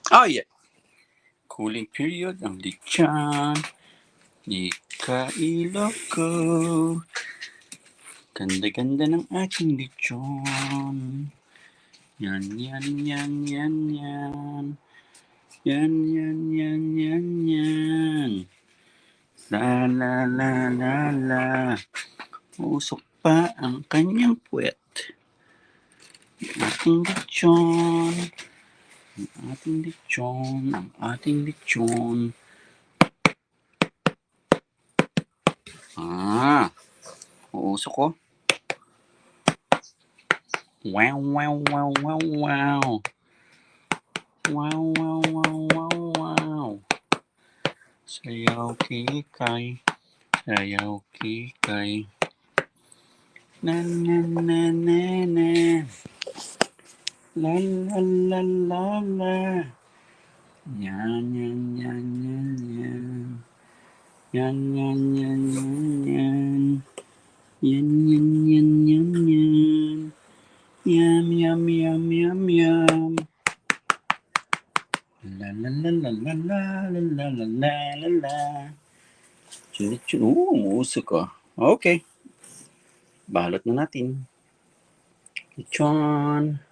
Oh, yeah. Cooling period ang lechon. Ika Iloco. Ganda-ganda ng ating lechon. Yan, yan, yan, yan, yan. Yan, yan, yan, yan, yan. La, la, la, la, la. Usok pa ang kanyang puwet. Ating lechon. Ang ating lechon. Ang ating lechon. Uusok ko. Wow, wow, wow, wow, wow. Wow, wow, wow, wow, wow. Sayaw kikay. Sayaw kikay. Na, na, na, na, na. La, la, la, la, la. Yan, yan, yan, yan, yan. Yan, yan, yan, yan, yan. Yan, yan, yan, yan, yan. Yum, yum, yum, yum, yum. La, la, la, la, la, la, la, la, la, la, la, la. Umuusok ka. Okay. Balot na natin. Lechon.